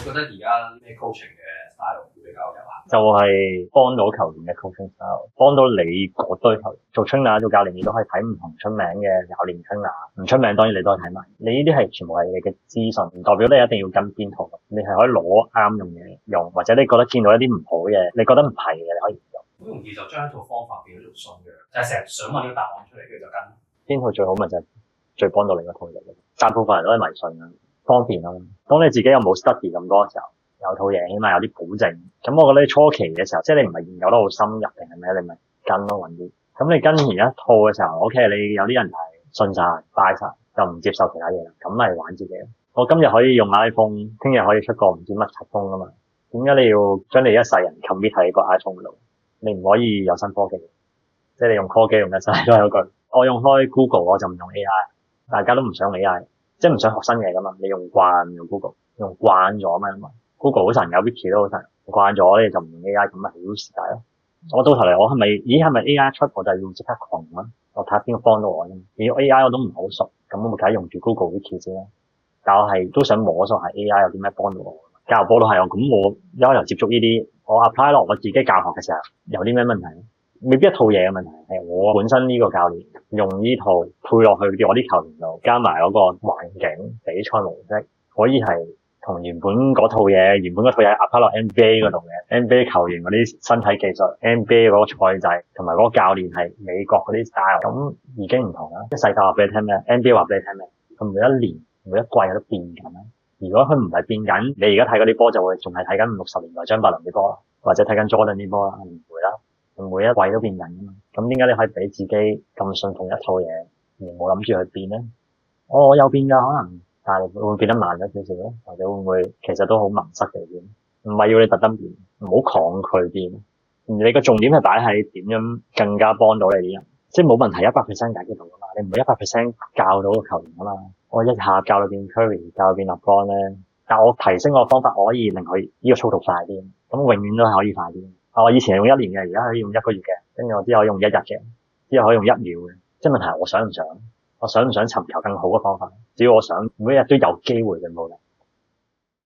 覺得而家咩 coaching 嘅 style 會比較有效？就係幫到球員嘅 coaching style，幫到你嗰堆球員做 trainer 做教練，你都可以睇唔同出名嘅教練 trainer，唔出名當然你都可以睇埋。你呢啲係全部係你嘅資訊，唔代表你一定要跟邊套，你係可以攞啱用嘅用，或者你覺得見到一啲唔好嘅，你覺得唔係嘅，你可以唔用。好容易就將一套方法變咗做信仰，就係成日想揾個答案出嚟，跟住就跟。邊套最好咪就係最幫到你嗰套嘢。大部分人都係迷信啊，方便啊。當你自己又冇 study 咁多嘅時候，有套嘢起碼有啲保證。咁我覺得你初期嘅時候，即係你唔係研究得好深入定係咩，你咪跟咯揾啲。咁你跟完一套嘅時候 ，OK， 你有啲人係信晒、拜晒，就唔接受其他嘢啦，咁咪玩自己。我今日可以用 iPhone， 聽日可以出個唔知乜柒風啊嘛。點解你要將你一世人 commit 喺個 iPhone 度？你唔可以有新科技，即係你用科技用一世都係嗰句。我用開 Google， 我就唔用 AI。大家都唔想 AI，即係唔想學新嘢噶嘛。你用慣用 Google， 用慣咗嘛。Google 好神有 Wiki 都好神，慣咗你就唔用 AI，咁咪好時間咯。我到頭嚟我係咪 AI 出我就要即刻窮啦？我睇下邊個幫到我啫。如果 AI 我都唔好熟，咁我咪梗係用住 Google Wiki 先啦。但我係都想摸索下 AI 有啲咩幫到我。教學波都係我，咁我一開頭接觸呢啲，我 apply 落我自己教學嘅時候有啲咩問題？未必一套嘢嘅問題，係我本身呢個教練用呢套配落去我啲球員度，加埋嗰個環境、比賽模式，可以係同原本嗰套嘢 apply 落 NBA 嗰度嘅 NBA 球員嗰啲身體技術、NBA 嗰個賽制同埋嗰個教練係美國嗰啲 style， 咁已經唔同啦。即係世界話俾你聽咩 ，NBA 話俾你聽咩，佢每一年每一季都變緊啦。如果佢唔係變緊，你而家睇嗰啲波就會仲係睇緊60年代張伯倫啲波，或者睇緊 Jordan 啲波啦，唔會啦。每一季都變緊㗎嘛，咁點解你可以俾自己咁信奉一套嘢，而冇諗住去變咧？我有變㗎可能，但係會變得慢咗少少咯，或者會唔會其實都好迷失嘅變？唔係要你特登變，唔好抗拒變。你個重點係擺喺點樣更加幫到你啲人，即係冇問題100% 解決到㗎嘛。你唔會100% 教到個球員㗎嘛。我一下教到變 Curry， 教到變 LeBron 咧，但我提升個方法，我可以令佢呢個速度快啲，咁永遠都係可以快啲。我以前係用1年嘅，而家可以用1個月嘅，跟住我之後可以用1日嘅，之後可以用1秒嘅。即係問題係我想唔想尋求更好嘅方法？只要我想，每一日都有機會嘅，冇啦。